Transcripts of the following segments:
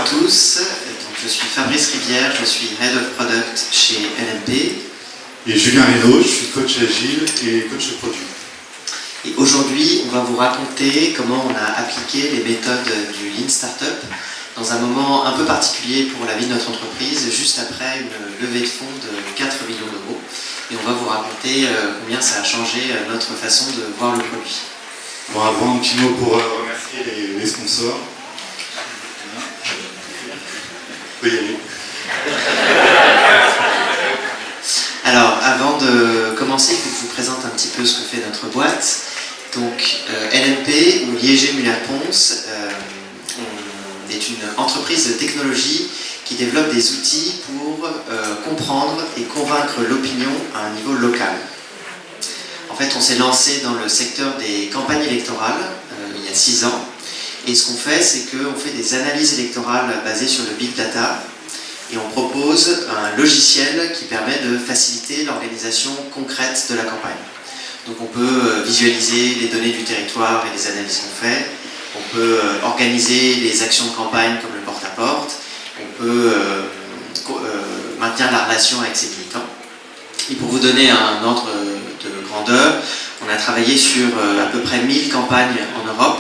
tous, donc, je suis Fabrice Rivière, je suis Head of Product chez LMP. Et Julien Reynaud, je suis coach agile et coach produit. Et aujourd'hui, on va vous raconter comment on a appliqué les méthodes du Lean Startup dans un moment un peu particulier pour la vie de notre entreprise, juste après une levée de fonds de 4 millions d'euros. Et on va vous raconter combien ça a changé notre façon de voir le produit. Bon, avant, un petit mot pour remercier les sponsors. Vous pouvez y aller. Alors, avant de commencer, il faut que je vous présente un petit peu ce que fait notre boîte. Donc, LMP, ou Liégé Muller Pons, est une entreprise de technologie qui développe des outils pour comprendre et convaincre l'opinion à un niveau local. En fait, on s'est lancé dans le secteur des campagnes électorales il y a 6 ans. Et ce qu'on fait, c'est qu'on fait des analyses électorales basées sur le big data et on propose un logiciel qui permet de faciliter l'organisation concrète de la campagne. Donc on peut visualiser les données du territoire et les analyses qu'on fait, on peut organiser les actions de campagne comme le porte-à-porte, on peut maintenir la relation avec ses militants. Et pour vous donner un ordre de grandeur, on a travaillé sur à peu près 1000 campagnes en Europe.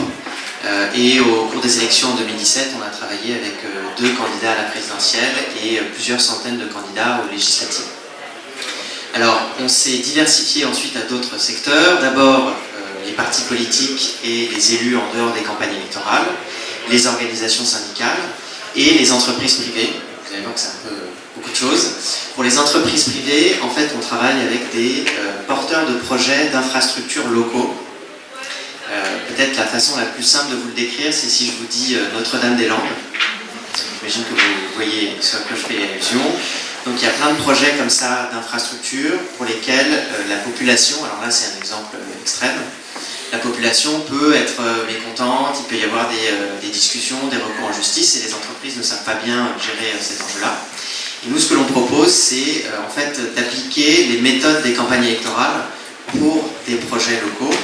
Et au cours des élections en 2017, on a travaillé avec 2 candidats à la présidentielle et plusieurs centaines de candidats aux législatives. Alors, on s'est diversifié ensuite à d'autres secteurs. D'abord, les partis politiques et les élus en dehors des campagnes électorales, les organisations syndicales et les entreprises privées. Vous allez voir que c'est un peu beaucoup de choses. Pour les entreprises privées, en fait, on travaille avec des porteurs de projets d'infrastructures locaux. Peut-être la façon la plus simple de vous le décrire, c'est si je vous dis Notre-Dame-des-Landes. J'imagine que vous voyez ce à quoi je fais allusion. Donc il y a plein de projets comme ça d'infrastructures pour lesquels la population, alors là c'est un exemple extrême, la population peut être mécontente, il peut y avoir des discussions, des recours en justice et les entreprises ne savent pas bien gérer cet enjeu-là. Et nous ce que l'on propose c'est en fait d'appliquer les méthodes des campagnes électorales pour des projets locaux.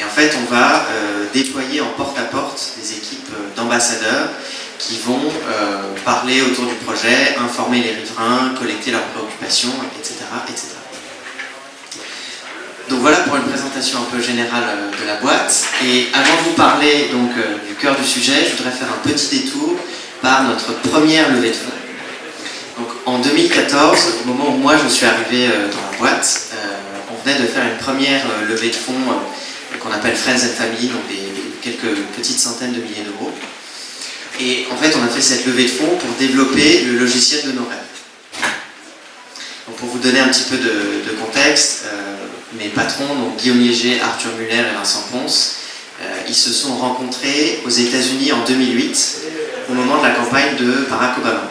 Et en fait, on va déployer en porte-à-porte des équipes d'ambassadeurs qui vont parler autour du projet, informer les riverains, collecter leurs préoccupations, etc., etc. Donc voilà pour une présentation un peu générale de la boîte. Et avant de vous parler donc, du cœur du sujet, je voudrais faire un petit détour par notre première levée de fonds. Donc en 2014, au moment où moi je suis arrivé dans la boîte, on venait de faire une première levée de fonds qu'on appelle Friends and Family, donc quelques petites centaines de milliers d'euros. Et en fait, on a fait cette levée de fonds pour développer le logiciel de nos rêves. Donc pour vous donner un petit peu de contexte, mes patrons, donc Guillaume Liégé, Arthur Muller et Vincent Pons, ils se sont rencontrés aux États-Unis en 2008, au moment de la campagne de Barack Obama.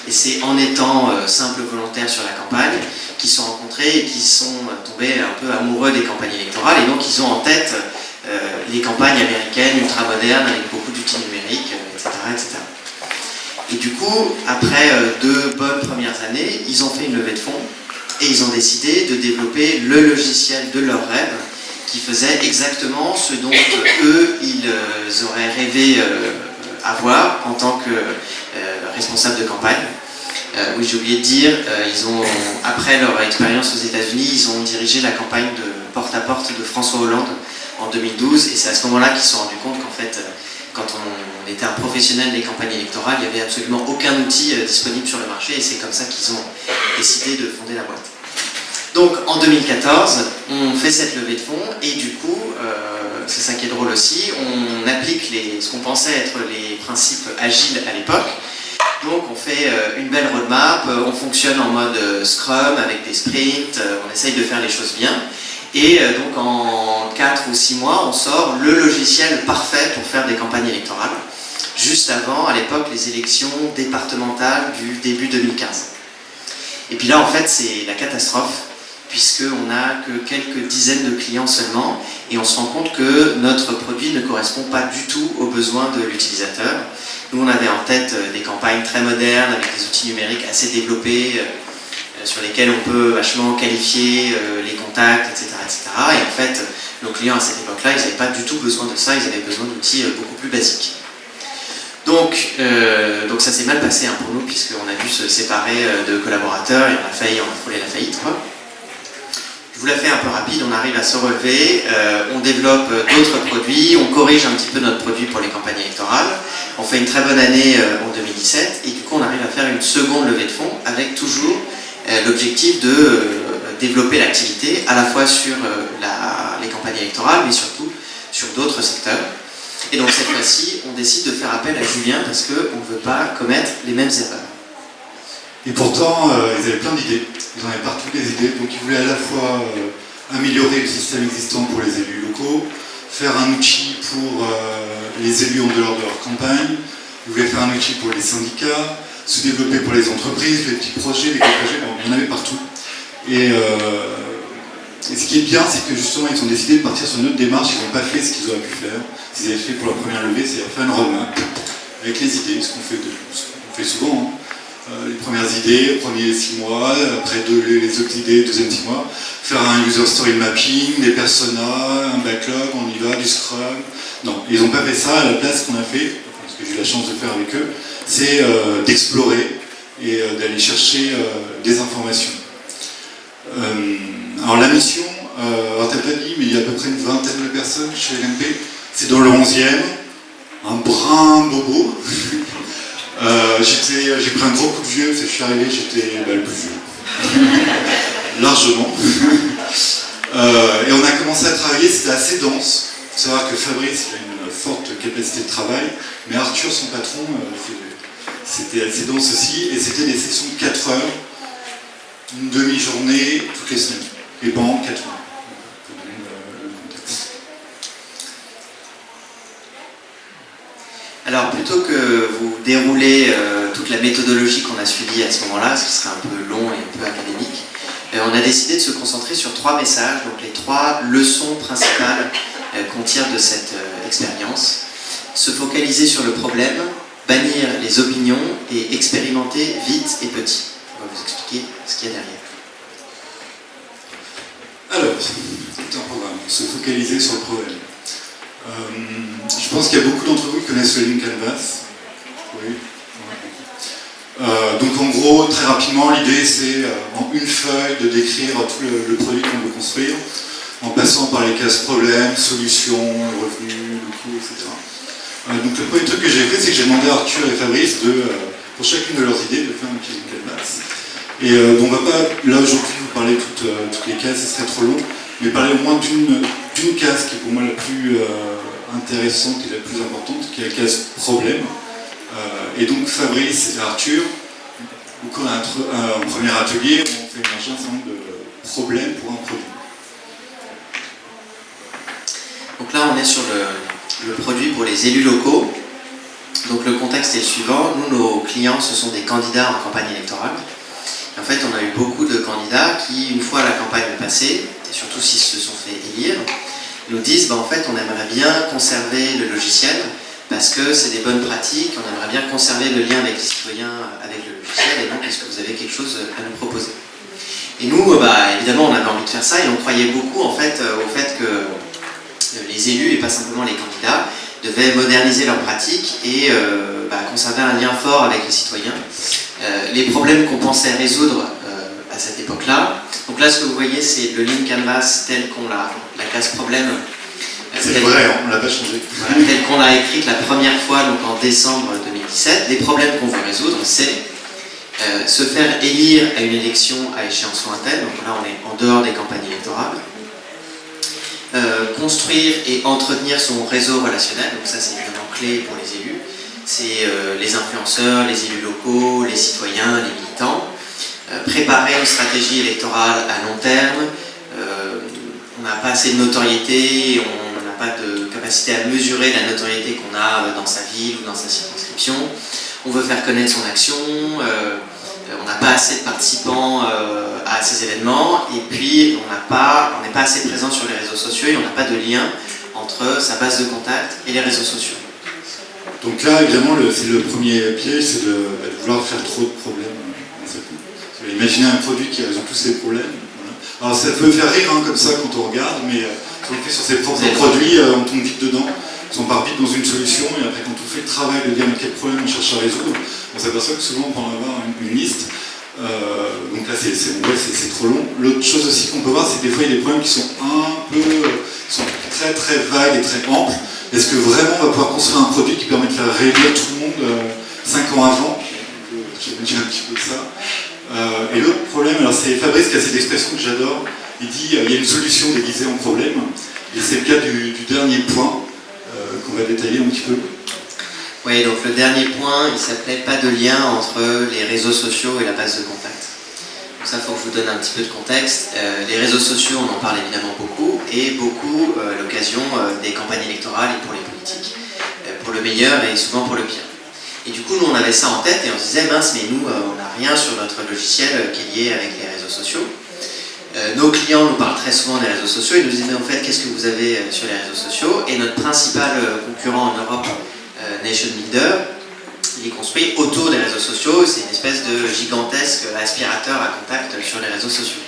Et c'est en étant simples volontaires sur la campagne qu'ils se sont rencontrés et qu'ils sont tombés un peu amoureux des campagnes électorales. Et donc ils ont en tête les campagnes américaines ultra-modernes avec beaucoup d'outils numériques, etc., etc. Et du coup, après 2 bonnes premières années, ils ont fait une levée de fonds et ils ont décidé de développer le logiciel de leurs rêves qui faisait exactement ce dont eux, ils auraient rêvé avoir en tant que responsable de campagne. Oui, j'ai oublié de dire, après leur expérience aux États-Unis, ils ont dirigé la campagne de porte-à-porte de François Hollande en 2012, et c'est à ce moment-là qu'ils se sont rendus compte qu'en fait, quand on était un professionnel des campagnes électorales, il n'y avait absolument aucun outil disponible sur le marché, et c'est comme ça qu'ils ont décidé de fonder la boîte. Donc en 2014, on fait cette levée de fonds, et du coup, c'est ça qui est drôle aussi, on applique ce qu'on pensait être les principes agiles à l'époque. Donc on fait une belle roadmap, on fonctionne en mode Scrum avec des sprints, on essaye de faire les choses bien. Et donc en 4 ou 6 mois, on sort le logiciel parfait pour faire des campagnes électorales, juste avant, à l'époque, les élections départementales du début 2015. Et puis là, en fait, c'est la catastrophe, puisqu'on n'a que quelques dizaines de clients seulement, et on se rend compte que notre produit ne correspond pas du tout aux besoins de l'utilisateur. Nous, on avait en tête des campagnes très modernes, avec des outils numériques assez développés, sur lesquels on peut vachement qualifier les contacts, etc., etc. Et en fait, nos clients à cette époque-là, ils n'avaient pas du tout besoin de ça, ils avaient besoin d'outils beaucoup plus basiques. Donc Donc ça s'est mal passé pour nous, puisqu'on a dû se séparer de collaborateurs et on a frôlé la faillite, quoi. Je vous la fais un peu rapide, on arrive à se relever, on développe d'autres produits, on corrige un petit peu notre produit pour les campagnes électorales, on fait une très bonne année en 2017 et du coup on arrive à faire une seconde levée de fonds avec toujours l'objectif de développer l'activité à la fois sur les campagnes électorales mais surtout sur d'autres secteurs. Et donc cette fois-ci, on décide de faire appel à Julien parce qu'on ne veut pas commettre les mêmes erreurs. Et pourtant, ils avaient plein d'idées, ils en avaient partout des idées, donc ils voulaient à la fois améliorer le système existant pour les élus locaux, faire un outil pour les élus en dehors de leur campagne, ils voulaient faire un outil pour les syndicats, se développer pour les entreprises, les petits projets, les gros projets, il y en avait partout. Et ce qui est bien, c'est que justement, ils ont décidé de partir sur une autre démarche, ils n'ont pas fait ce qu'ils auraient pu faire, ce qu'ils avaient fait pour la première levée, c'est-à-dire faire une roadmap avec les idées, ce qu'on fait souvent, hein. Les premières idées, premiers 6 mois, après les autres idées, deuxième 6 mois, faire un user story mapping, des personas, un backlog, on y va, du scrum. Non, ils n'ont pas fait ça. À la place, ce qu'on a fait, ce que j'ai eu la chance de faire avec eux, c'est d'explorer et d'aller chercher des informations. Alors la mission, alors t'as pas dit, mais il y a à peu près une vingtaine de personnes chez LMP, c'est dans le 11e, un brin bobo. J'ai pris un gros coup de vieux, parce que je suis arrivé, j'étais le plus vieux. Largement. Et on a commencé à travailler, c'était assez dense. Il faut savoir que Fabrice il a une forte capacité de travail, mais Arthur, son patron, c'était assez dense aussi, et c'était des sessions de 4 heures, une demi-journée, toutes les semaines. Et pendant 4 mois. Alors plutôt que vous dérouler toute la méthodologie qu'on a suivie à ce moment-là, ce qui serait un peu long et un peu académique, on a décidé de se concentrer sur 3 messages, donc les 3 leçons principales qu'on tire de cette expérience. Se focaliser sur le problème, bannir les opinions et expérimenter vite et petit. On va vous expliquer ce qu'il y a derrière. Alors, c'est un programme, se focaliser sur le problème. Je pense qu'il y a beaucoup d'entre vous qui connaissent le Lean Canvas. Oui. Donc en gros, très rapidement, l'idée c'est en une feuille de décrire tout le produit qu'on veut construire, en passant par les cases problèmes, solutions, revenus, le coût, etc. Donc le premier truc que j'ai fait, c'est que j'ai demandé à Arthur et Fabrice pour chacune de leurs idées, de faire un petit Lean Canvas. Et on ne va pas, là aujourd'hui, vous parler toutes les cases, ce serait trop long, mais parler au moins d'une case qui est pour moi la plus intéressante et la plus importante, qui est la case problème. Et donc Fabrice et Arthur, au cours d'un premier atelier, on fait émerger un certain nombre de problèmes pour un produit. Donc là on est sur le produit pour les élus locaux. Donc le contexte est le suivant, nous nos clients ce sont des candidats en campagne électorale. Et en fait on a eu beaucoup de candidats qui, une fois la campagne passée, et surtout s'ils se sont fait élire, nous disent en fait on aimerait bien conserver le logiciel parce que c'est des bonnes pratiques, on aimerait bien conserver le lien avec les citoyens, avec le logiciel, et donc est-ce que vous avez quelque chose à nous proposer? Et nous, évidemment on avait envie de faire ça et on croyait beaucoup en fait, au fait que les élus et pas simplement les candidats devaient moderniser leurs pratiques et conserver un lien fort avec les citoyens. Les problèmes qu'on pensait résoudre à cette époque-là, donc là ce que vous voyez c'est le Lean Canvas tel qu'on l'a, la case problème. C'est vrai, on ne l'a pas changé. Voilà, tel qu'on l'a écrite la première fois donc en décembre 2017. Les problèmes qu'on veut résoudre c'est se faire élire à une élection à échéance lointaine, donc là on est en dehors des campagnes électorales. Construire et entretenir son réseau relationnel, donc ça c'est évidemment clé pour les élus, c'est les influenceurs, les élus locaux, les citoyens, les militants, préparer une stratégie électorale à long terme, on n'a pas assez de notoriété, on n'a pas de capacité à mesurer la notoriété qu'on a dans sa ville ou dans sa circonscription, on veut faire connaître son action, on n'a pas assez de participants à ces événements et puis on n'est pas assez présent sur les réseaux sociaux et on n'a pas de lien entre sa base de contact et les réseaux sociaux. Donc là, évidemment, c'est le premier piège, c'est de vouloir faire trop de problèmes d'un seul coup. Imaginez un produit qui résout tous ces problèmes. Voilà. Alors ça peut faire rire comme ça quand on regarde, mais quand on fait sur ses propres produits, on tombe vite dedans. part vite dans une solution, et après quand on fait le travail de dire mais quel problème on cherche à résoudre, on s'aperçoit que souvent on peut en avoir une liste. Donc là c'est trop long. L'autre chose aussi qu'on peut voir, c'est que des fois il y a des problèmes qui sont sont très très vagues et très amples. Est-ce que vraiment on va pouvoir construire un produit qui permet de faire réunir tout le monde 5 ans avant? J'imagine un petit peu ça. Et l'autre problème, alors c'est Fabrice qui a cette expression que j'adore, il dit il y a une solution déguisée en problème, et c'est le cas du dernier point qu'on va détailler un petit peu. Oui, donc le dernier point, il s'appelait pas de lien entre les réseaux sociaux et la base de contact. Donc ça, il faut que je vous donne un petit peu de contexte. Les réseaux sociaux, on en parle évidemment beaucoup, et beaucoup à l'occasion des campagnes électorales et pour les politiques, pour le meilleur et souvent pour le pire. Et du coup, nous, on avait ça en tête et on se disait, mince, mais nous, on n'a rien sur notre logiciel qui est lié avec les réseaux sociaux. Nos clients nous parlent très souvent des réseaux sociaux, ils nous disent, mais en fait, qu'est-ce que vous avez sur les réseaux sociaux? Et notre principal concurrent en Europe, Nation Builder, il est construit autour des réseaux sociaux, c'est une espèce de gigantesque aspirateur à contact sur les réseaux sociaux.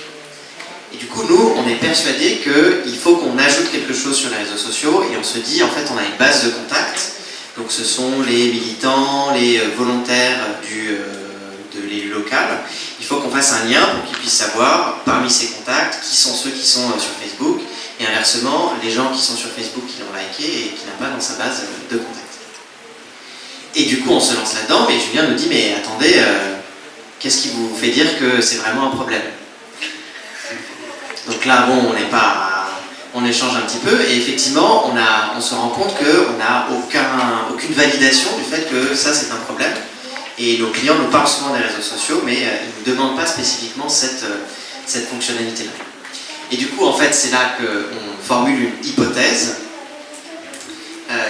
Et du coup, nous, on est persuadés qu'il faut qu'on ajoute quelque chose sur les réseaux sociaux, et on se dit, en fait, on a une base de contact. Donc ce sont les militants, les volontaires de l'élu local. Il faut qu'on fasse un lien pour qu'ils puissent savoir, parmi ces contacts, qui sont ceux qui sont sur Facebook, et inversement, les gens qui sont sur Facebook qui l'ont liké et qui n'ont pas dans sa base de contact. Et du coup, on se lance là-dedans, mais Julien nous dit, mais attendez, qu'est-ce qui vous fait dire que c'est vraiment un problème? Donc là, bon, on échange un petit peu, et effectivement, on se rend compte qu'on n'a aucune validation du fait que ça, c'est un problème. Et nos clients nous parlent souvent des réseaux sociaux, mais ils ne nous demandent pas spécifiquement cette fonctionnalité-là. Et du coup, en fait, c'est là qu'on formule une hypothèse.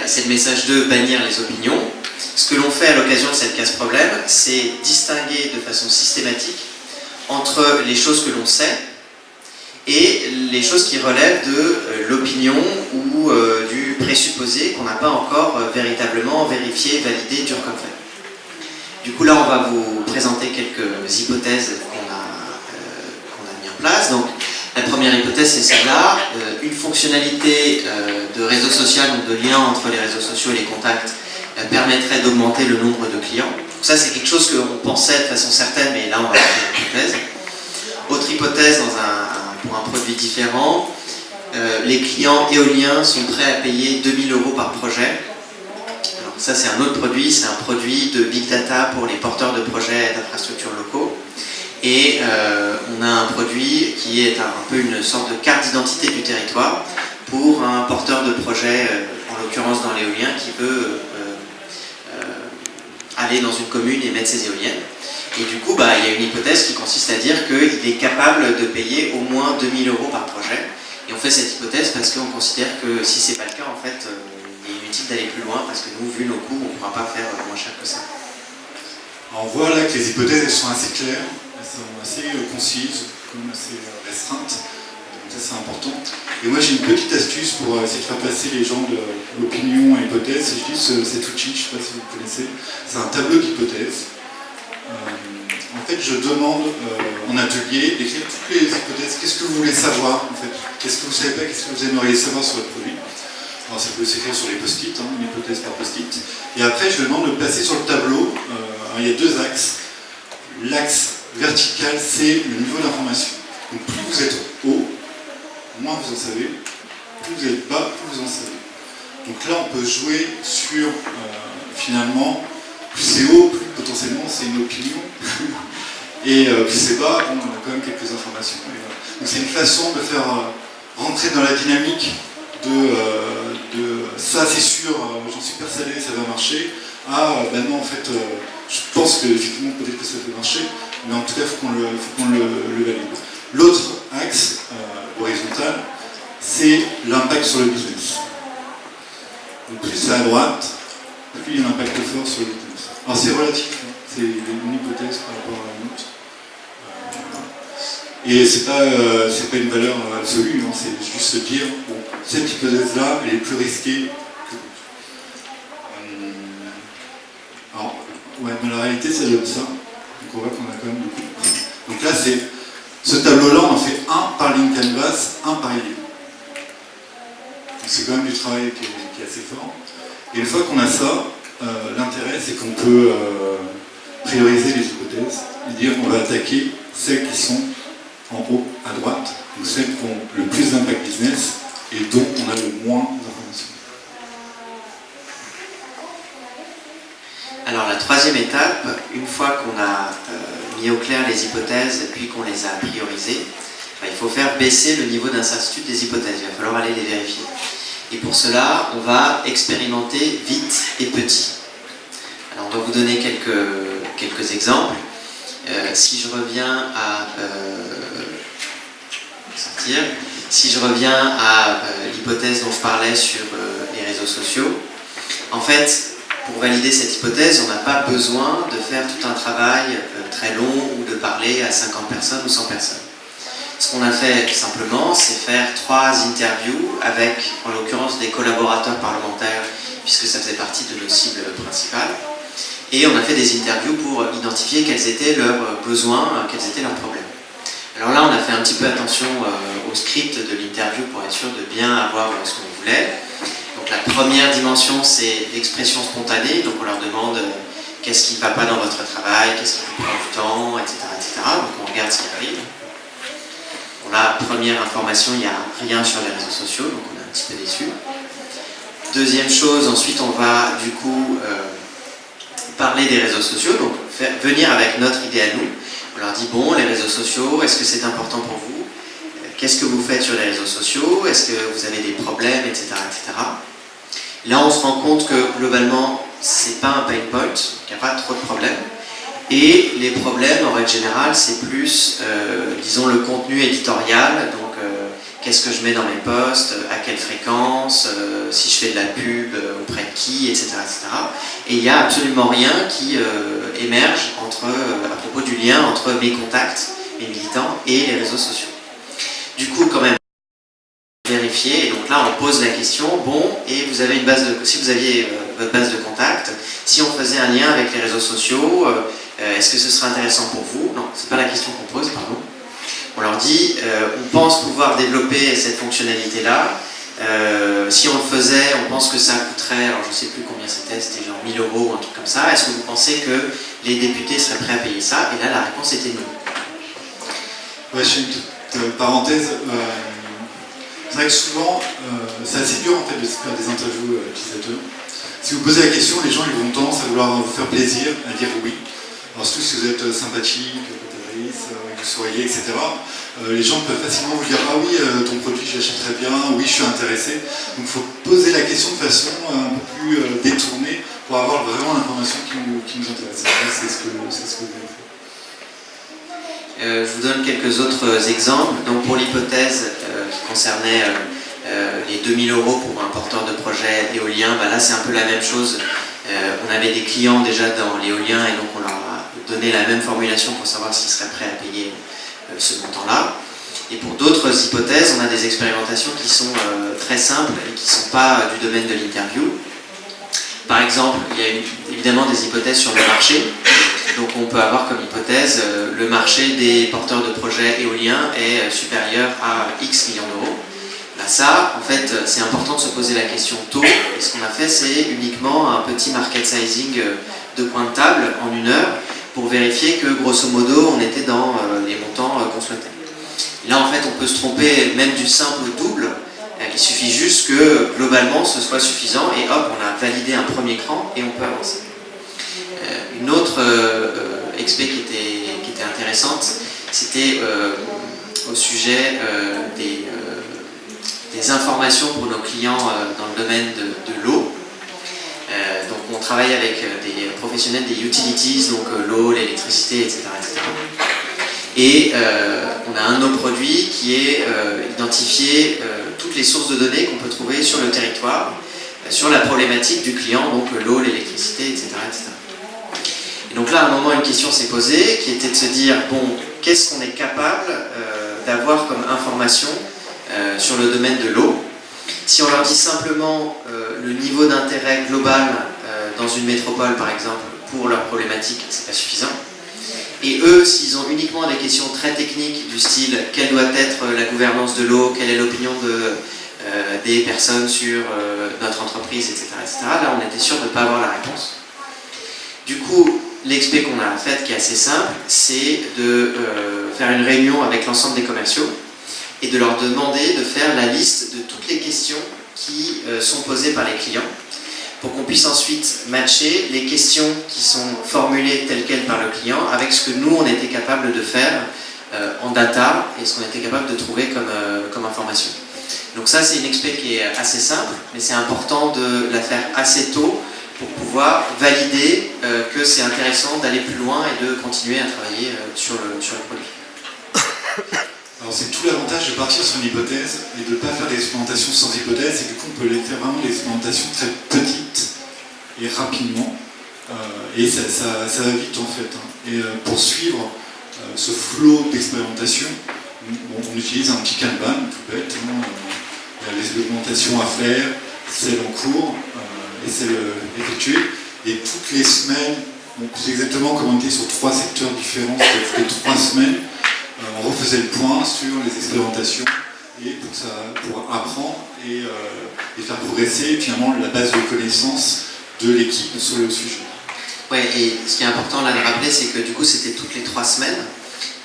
C'est le message de bannir les opinions. Ce que l'on fait à l'occasion de cette casse-problème, c'est distinguer de façon systématique entre les choses que l'on sait et les choses qui relèvent de l'opinion ou du présupposé qu'on n'a pas encore véritablement vérifié, validé, dur comme fer. Du coup, là, on va vous présenter quelques hypothèses qu'on a mis en place. Donc, la première hypothèse, c'est celle-là. Une fonctionnalité de réseau social, donc de lien entre les réseaux sociaux et les contacts, permettrait d'augmenter le nombre de clients. Donc ça, c'est quelque chose qu'on pensait de façon certaine, mais là, on va faire une hypothèse. Autre hypothèse, pour un produit différent, les clients éoliens sont prêts à payer 2 000 € par projet. Alors ça, c'est un autre produit, c'est un produit de big data pour les porteurs de projets d'infrastructures locaux. Et on a un produit qui est un peu une sorte de carte d'identité du territoire pour un porteur de projet, en l'occurrence dans l'éolien, qui veut aller dans une commune et mettre ses éoliennes. Et du coup, il y a une hypothèse qui consiste à dire qu'il est capable de payer au moins 2 000 € par projet. Et on fait cette hypothèse parce qu'on considère que si c'est pas le cas, en fait, il est inutile d'aller plus loin parce que nous, vu nos coûts, on ne pourra pas faire moins cher que ça. Alors on voit là que les hypothèses elles sont assez claires, elles sont assez concises, comme assez restreintes. Donc ça c'est important. Et moi j'ai une petite astuce pour essayer de faire passer les gens de l'opinion à l'hypothèse. Je dis cet outil, je ne sais pas si vous le connaissez, c'est un tableau d'hypothèses. En fait, je demande en atelier d'écrire toutes les hypothèses. Qu'est-ce que vous voulez savoir en fait? Qu'est-ce que vous ne savez pas? Qu'est-ce que vous aimeriez savoir sur votre produit? Alors ça peut s'écrire sur les post-it, une hypothèse par post-it. Et après, je demande de placer sur le tableau. Il y a 2 axes. L'axe vertical, c'est le niveau d'information. Donc plus vous êtes haut, moins vous en savez. Plus vous êtes bas, plus vous en savez. Donc là, on peut jouer sur finalement. Plus c'est haut, plus potentiellement c'est une opinion. Et plus c'est bas, on a quand même quelques informations. Voilà. Donc c'est une façon de faire rentrer dans la dynamique de ça c'est sûr, j'en suis persuadé, ça va marcher. Non en fait, je pense que effectivement peut-être que ça peut marcher, mais en tout cas il faut qu'on le valide. L'autre axe horizontal, c'est l'impact sur le business. Donc plus c'est à droite, plus il y a un impact fort sur le business. Alors c'est relatif, c'est une hypothèse par rapport à une autre. Et c'est pas une valeur absolue, c'est juste se dire, bon, cette hypothèse-là, elle est plus risquée que l'autre. Alors, ouais, mais la réalité, ça donne ça. Donc on voit qu'on a quand même beaucoup. Donc là, ce tableau-là, on en fait un par ligne canvas, un par ligne. c'est quand même du travail qui est assez fort. Et une fois qu'on a ça, l'intérêt c'est qu'on peut prioriser les hypothèses et dire on va attaquer celles qui sont en haut à droite, donc celles qui ont le plus d'impact business et dont on a le moins d'informations. Alors la troisième étape, une fois qu'on a mis au clair les hypothèses et puis qu'on les a priorisées, il faut faire baisser le niveau d'incertitude des hypothèses, il va falloir aller les vérifier. Et pour cela, on va expérimenter vite et petit. Alors on va vous donner quelques exemples. Si je reviens à l'hypothèse dont je parlais sur les réseaux sociaux, en fait, pour valider cette hypothèse, on n'a pas besoin de faire tout un travail très long ou de parler à 50 personnes ou 100 personnes. Ce qu'on a fait simplement, c'est faire 3 interviews avec, en l'occurrence, des collaborateurs parlementaires, puisque ça faisait partie de nos cibles principales. Et on a fait des interviews pour identifier quels étaient leurs besoins, quels étaient leurs problèmes. Alors là, on a fait un petit peu attention au script de l'interview pour être sûr de bien avoir ce qu'on voulait. Donc la première dimension, c'est l'expression spontanée. Donc on leur demande qu'est-ce qui ne va pas dans votre travail, qu'est-ce qui vous prend du temps, etc., etc. Donc on regarde ce qui arrive. Bon, là, première information, il n'y a rien sur les réseaux sociaux, donc on est un petit peu déçus. Deuxième chose, ensuite on va du coup parler des réseaux sociaux, donc venir avec notre idée à nous. On leur dit, bon, les réseaux sociaux, est-ce que c'est important pour vous? Qu'est-ce que vous faites sur les réseaux sociaux? Est-ce que vous avez des problèmes, etc., etc. Là, on se rend compte que globalement, c'est pas un pain point, il n'y a pas trop de problèmes. Et les problèmes, en règle générale, c'est plus, disons, le contenu éditorial. Donc, qu'est-ce que je mets dans mes posts, à quelle fréquence, si je fais de la pub, auprès de qui, etc., etc. Et il n'y a absolument rien qui émerge à propos du lien entre mes contacts, mes militants, et les réseaux sociaux. Du coup, quand même, vérifier. Et donc là, on pose la question, bon, et vous avez si vous aviez votre base de contact, si on faisait un lien avec les réseaux sociaux, est-ce que ce serait intéressant pour vous? Non, c'est pas la question qu'on pose, pardon. On leur dit, on pense pouvoir développer cette fonctionnalité-là. Si on le faisait, on pense que ça coûterait, alors je ne sais plus combien c'était genre 1 000 € ou un truc comme ça. Est-ce que vous pensez que les députés seraient prêts à payer ça? Et là, la réponse était non. Ouais, je fais une petite parenthèse. C'est vrai que souvent, c'est assez dur en fait de faire des interviews utilisateurs. Si vous posez la question, les gens ils vont tendance à vouloir vous faire plaisir, à dire oui. Alors surtout si vous êtes sympathique, protectrice, vous souriez, etc. Les gens peuvent facilement vous dire ah oui, ton produit je l'achète très bien, oui je suis intéressé. Donc il faut poser la question de façon un peu plus détournée pour avoir vraiment l'information qui nous intéresse. C'est ce que vous avez fait. Je vous donne quelques autres exemples. Donc pour l'hypothèse qui concernait les 2 000 € pour un porteur de projet éolien, là c'est un peu la même chose. On avait des clients déjà dans l'éolien et donc on leur a donné la même formulation pour savoir s'ils seraient prêts à payer ce montant-là. Et pour d'autres hypothèses, on a des expérimentations qui sont très simples et qui ne sont pas du domaine de l'interview. Par exemple, il y a évidemment des hypothèses sur le marché. Donc on peut avoir comme hypothèse le marché des porteurs de projets éoliens est supérieur à X millions d'euros. Là ça, en fait, c'est important de se poser la question tôt. Et ce qu'on a fait, c'est uniquement un petit market sizing de point de table en 1 heure pour vérifier que grosso modo on était dans les montants qu'on souhaitait. Et là en fait on peut se tromper même du simple au double. Il suffit juste que globalement ce soit suffisant et hop, on a validé un premier cran et on peut avancer. Une autre expé qui était intéressante, c'était au sujet des informations pour nos clients dans le domaine de l'eau. Donc on travaille avec des professionnels des utilities, donc l'eau, l'électricité, etc., etc. Et on a un de nos produits qui est identifier toutes les sources de données qu'on peut trouver sur le territoire, sur la problématique du client, donc l'eau, l'électricité, etc., etc. Et donc là, à un moment, une question s'est posée, qui était de se dire, bon, qu'est-ce qu'on est capable d'avoir comme information sur le domaine de l'eau? Si on leur dit simplement le niveau d'intérêt global dans une métropole, par exemple, pour leur problématique, c'est pas suffisant. Et eux, s'ils ont uniquement des questions très techniques du style quelle doit être la gouvernance de l'eau, quelle est l'opinion des personnes sur notre entreprise, etc., etc. Là, on était sûr de ne pas avoir la réponse. Du coup, l'expé qu'on a faite, qui est assez simple, c'est de faire une réunion avec l'ensemble des commerciaux et de leur demander de faire la liste de toutes les questions qui sont posées par les clients pour qu'on puisse ensuite matcher les questions qui sont formulées telles quelles par le client avec ce que nous, on était capable de faire en data et ce qu'on était capable de trouver comme information. Donc ça, c'est une expé qui est assez simple, mais c'est important de la faire assez tôt pour pouvoir valider que c'est intéressant d'aller plus loin et de continuer à travailler sur le produit. Alors c'est tout l'avantage de partir sur une hypothèse et de ne pas faire des expérimentations sans hypothèse, et du coup on peut faire vraiment des expérimentations très petites et rapidement, et ça va vite en fait. Et pour suivre ce flot d'expérimentation, on utilise un petit Kanban tout bête, il y a les expérimentations à faire, celles en cours et celles effectuées, et toutes les semaines, c'est exactement comme on était sur 3 secteurs différents, toutes les 3 semaines, on refaisait le point sur les expérimentations et pour apprendre et faire progresser finalement la base de connaissances de l'équipe sur le sujet. Ouais, et ce qui est important là de rappeler, c'est que du coup c'était toutes les 3 semaines,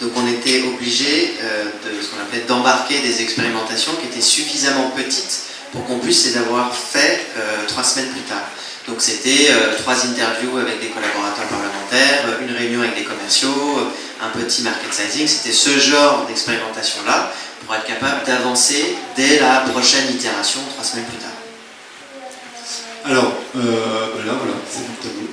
donc on était obligé de ce qu'on appelait d'embarquer des expérimentations qui étaient suffisamment petites pour qu'on puisse les avoir fait 3 semaines plus tard. Donc c'était 3 interviews avec des collaborateurs parlementaires, une réunion avec des commerciaux, un petit market sizing. C'était ce genre d'expérimentation-là pour être capable d'avancer dès la prochaine itération 3 semaines plus tard. Alors, là voilà, c'est notre tableau.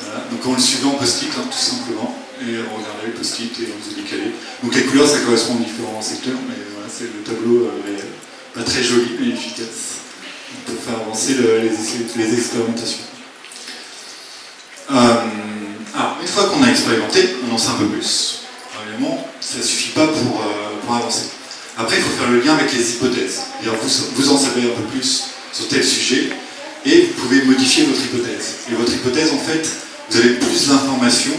Voilà. Donc on le suivait en post-it, tout simplement, et on regardait les post-it et on faisait décaler. Donc les couleurs, ça correspond aux différents secteurs, mais voilà, c'est le tableau pas très joli, mais efficace pour faire avancer les expérimentations. Alors, une fois qu'on a expérimenté, on en sait un peu plus. Évidemment, ça ne suffit pas pour avancer. Après, il faut faire le lien avec les hypothèses. Vous en savez un peu plus sur tel sujet, et vous pouvez modifier votre hypothèse. Et votre hypothèse, en fait, vous avez plus d'informations,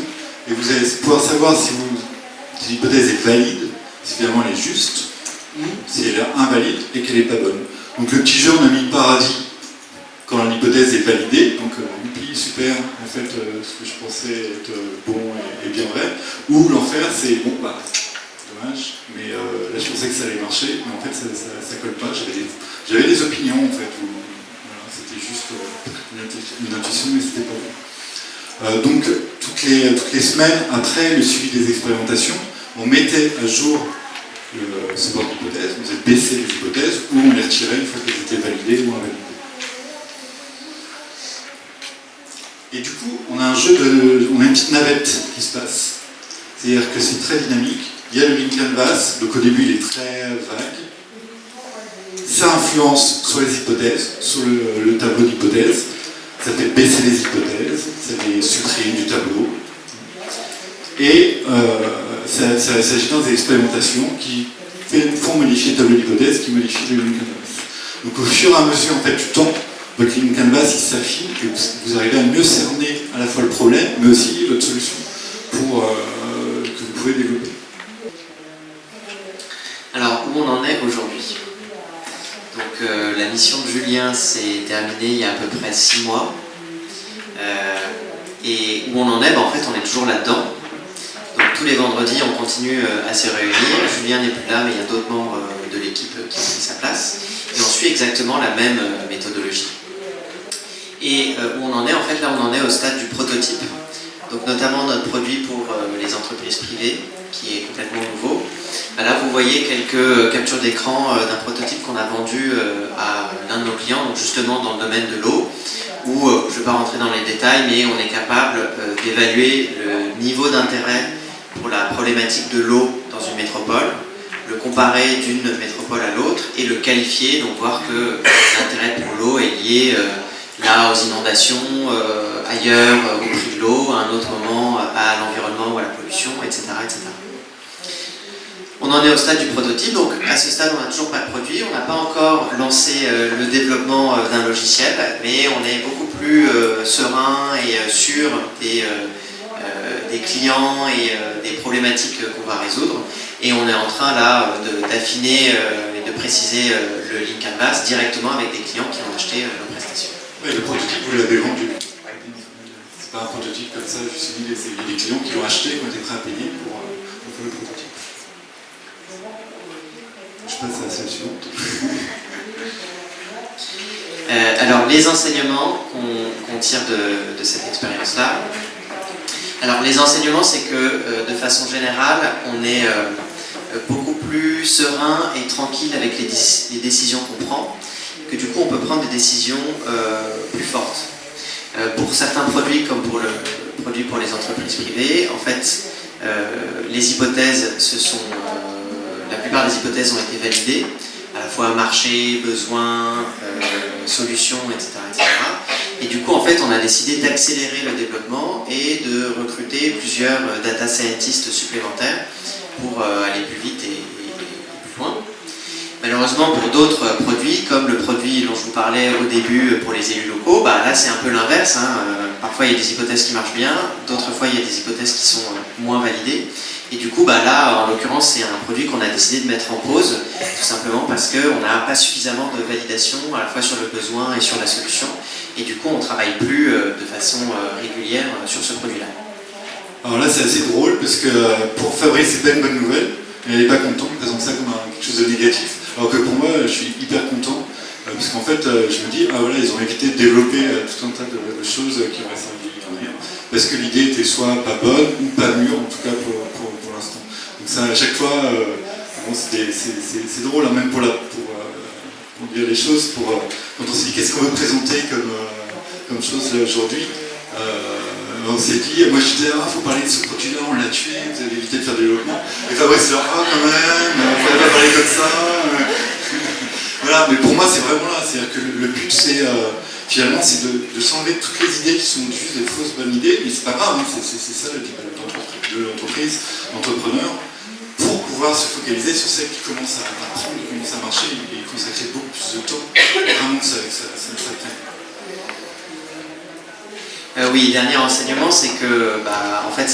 et vous allez pouvoir savoir si l'hypothèse est valide, si finalement elle est juste, si elle est invalide et qu'elle n'est pas bonne. Donc le petit jeu, on a mis paradis quand l'hypothèse est validée, donc youpi, super, en fait ce que je pensais être bon et bien vrai, ou l'enfer c'est bon, bah dommage, mais là je pensais que ça allait marcher, mais en fait ça colle pas, j'avais des opinions en fait, voilà, c'était juste une intuition, mais c'était pas bon. Donc toutes les semaines après le suivi des expérimentations, on mettait à jour ce bord d'hypothèse, vous avez baissé les hypothèses ou on les retirait une fois qu'elles étaient validées ou invalidées. Et du coup, on a une petite navette qui se passe. C'est-à-dire que c'est très dynamique. Il y a le Lean Canvas, donc au début il est très vague. Ça influence sur les hypothèses, sur le tableau d'hypothèses. Ça fait baisser les hypothèses, ça fait supprimer du tableau. Et ça s'agit des expérimentations qui font modifier le tableau d'hypothèse, qui modifient le Lean Canvas. Donc au fur et à mesure en fait, du temps, votre Lean Canvas il s'affine, que vous arrivez à mieux cerner à la fois le problème, mais aussi votre solution que vous pouvez développer. Alors où on en est aujourd'hui? Donc la mission de Julien s'est terminée il y a à peu près 6 mois. Et où on en est, en fait on est toujours là-dedans. Donc tous les vendredis, on continue à se réunir. Julien n'est plus là, mais il y a d'autres membres de l'équipe qui ont pris sa place. Et on suit exactement la même méthodologie. Et où on en est, en fait, là, on en est au stade du prototype. Donc notamment notre produit pour les entreprises privées, qui est complètement nouveau. Là, vous voyez quelques captures d'écran d'un prototype qu'on a vendu à l'un de nos clients, donc justement dans le domaine de l'eau, où je ne vais pas rentrer dans les détails, mais on est capable d'évaluer le niveau d'intérêt pour la problématique de l'eau dans une métropole, le comparer d'une métropole à l'autre et le qualifier, donc voir que l'intérêt pour l'eau est lié là aux inondations, ailleurs au prix de l'eau, à un autre moment à l'environnement ou à la pollution, etc., etc. On en est au stade du prototype, donc à ce stade on n'a toujours pas de produit, on n'a pas encore lancé le développement d'un logiciel, mais on est beaucoup plus serein et sûr des clients et des problématiques qu'on va résoudre. Et on est en train là d'affiner et de préciser le Lean Canvas directement avec des clients qui ont acheté nos prestations. Oui, le prototype, vous l'avez vendu. C'est pas un prototype comme ça, juste il y a des clients qui l'ont acheté, qui ont été prêts à payer pour faire le prototype. Je passe à la salle suivante. Alors, les enseignements qu'on tire de cette expérience-là. Alors, les enseignements, c'est que de façon générale, on est beaucoup plus serein et tranquille avec les décisions qu'on prend, que du coup, on peut prendre des décisions plus fortes. Pour certains produits, comme pour le produit pour les entreprises privées, en fait, les hypothèses la plupart des hypothèses ont été validées, à la fois marché, besoin, solution, etc., etc. Et du coup, en fait, on a décidé d'accélérer le développement et de recruter plusieurs data scientists supplémentaires pour aller plus vite et plus loin. Malheureusement, pour d'autres produits, comme le produit dont je vous parlais au début pour les élus locaux, là c'est un peu l'inverse. Parfois il y a des hypothèses qui marchent bien, d'autres fois il y a des hypothèses qui sont moins validées. Et du coup, là, en l'occurrence, c'est un produit qu'on a décidé de mettre en pause, tout simplement parce qu'on n'a pas suffisamment de validation à la fois sur le besoin et sur la solution. Et du coup, on ne travaille plus de façon régulière sur ce produit-là. Alors là, c'est assez drôle parce que pour Fabrice, c'est pas une bonne nouvelle. Il n'est pas content, il présente ça comme quelque chose de négatif. Alors que pour moi, je suis hyper content parce qu'en fait, je me dis, voilà, ils ont évité de développer tout un tas de choses qui auraient servi à rien. Parce que l'idée était soit pas bonne ou pas mûre, en tout cas pour l'instant. Donc ça, à chaque fois, c'est drôle, même pour dire les choses, quand on se dit qu'est-ce qu'on veut présenter comme chose là aujourd'hui. On s'est dit, moi je disais, il faut parler de ce produit-là, on l'a tué, vous avez évité de faire du développement. Et Fabrice dit, quand même, il ne fallait pas parler comme ça. Voilà, mais pour moi c'est vraiment là, c'est-à-dire que le but c'est finalement c'est de s'enlever toutes les idées qui sont juste des fausses bonnes idées, mais c'est pas grave, c'est ça le type de l'entreprise, l'entrepreneur, pour pouvoir se focaliser sur celles qui commencent à prendre, qui commencent à marcher et consacrer beaucoup plus de temps, vraiment que ça tienne. Oui, dernier enseignement, c'est que en fait,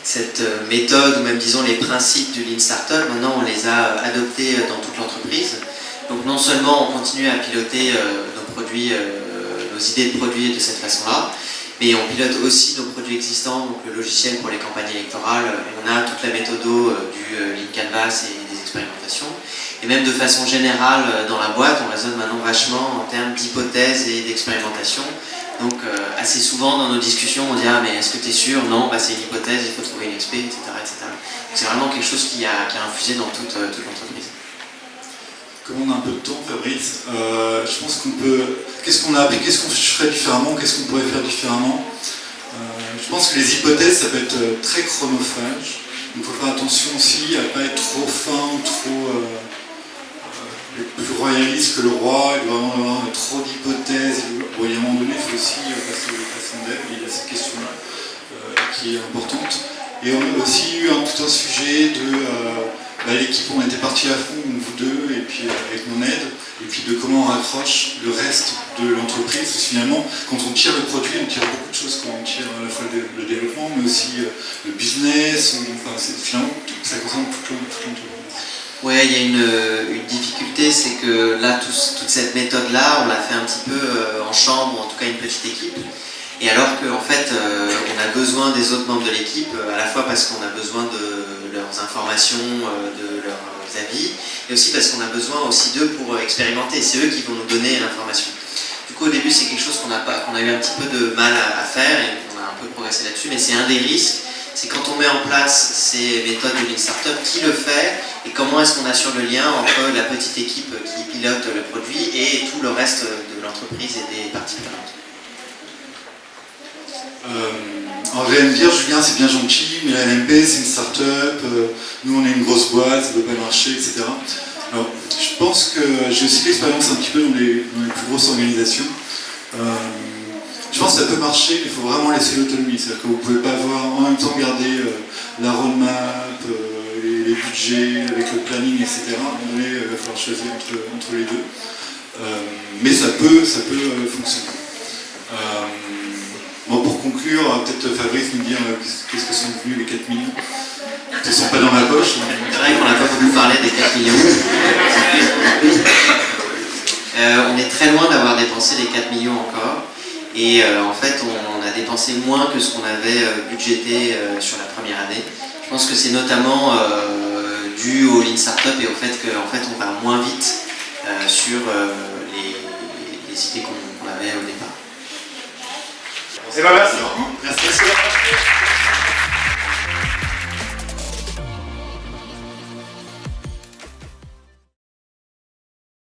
cette méthode, ou même disons les principes du Lean Startup, maintenant on les a adoptés dans toute l'entreprise. Donc non seulement on continue à piloter nos produits, nos idées de produits de cette façon-là, mais on pilote aussi nos produits existants, donc le logiciel pour les campagnes électorales. On a toute la méthode du Lean Canvas et des expérimentations. Et même de façon générale dans la boîte, on raisonne maintenant vachement en termes d'hypothèses et d'expérimentation. Donc assez souvent dans nos discussions, on dit « Ah mais est-ce que tu es sûr ? Non, c'est une hypothèse, il faut trouver une expé, etc. etc. » C'est vraiment quelque chose qui a infusé dans toute l'entreprise. Comme on a un peu de temps, Fabrice, je pense qu'on peut... Qu'est-ce qu'on a appris ? Qu'est-ce qu'on ferait différemment ? Qu'est-ce qu'on pourrait faire différemment ? Je pense que les hypothèses, ça peut être très chronophage. Donc il faut faire attention aussi à ne pas être trop fin ou trop... plus royaliste que le roi, il doit avoir trop d'hypothèses. Bon, il y a un moment donné, il faut aussi passer son dev, il y a cette question-là qui est importante. Et on a aussi eu tout un sujet de l'équipe, on était parti à fond, vous deux, et puis avec mon aide, et puis de comment on raccroche le reste de l'entreprise. Parce que finalement, quand on tire le produit, on tire beaucoup de choses, quand on tire à la fois le développement, mais aussi le business, finalement, ça concerne toute l'entreprise. Oui, il y a une difficulté, c'est que là, toute cette méthode-là, on l'a fait un petit peu en chambre, en tout cas une petite équipe. Et alors qu'en fait, on a besoin des autres membres de l'équipe, à la fois parce qu'on a besoin de leurs informations, de leurs avis, et aussi parce qu'on a besoin aussi d'eux pour expérimenter. C'est eux qui vont nous donner l'information. Du coup, au début, c'est quelque chose qu'on a eu un petit peu de mal à faire, et on a un peu progressé là-dessus, mais c'est un des risques. C'est quand on met en place ces méthodes de Lean Startup, qui le fait et comment est-ce qu'on assure le lien entre la petite équipe qui pilote le produit et tout le reste de l'entreprise et des parties prenantes. On va me dire, Julien, c'est bien gentil, mais la LMP, c'est une start-up, nous on est une grosse boîte, ça ne peut pas marcher, etc. Alors, je pense que j'ai aussi l'expérience un petit peu dans les plus grosses organisations. Je pense que ça peut marcher, mais il faut vraiment laisser l'autonomie. C'est-à-dire que vous ne pouvez pas avoir en même temps garder la roadmap, les budgets, avec le planning, etc. À un moment donné, il va falloir choisir entre les deux. Mais ça peut fonctionner. Bon, pour conclure, peut-être Fabrice nous dire qu'est-ce que sont devenus les 4 millions. Ils ne sont pas dans ma poche. Ouais, 4 millions encore. Et en fait, on a dépensé moins que ce qu'on avait budgété sur la première année. Je pense que c'est notamment dû au Lean Startup et au fait qu'en fait, on va moins vite sur les idées qu'on avait au départ. C'est pas merci beaucoup. Merci.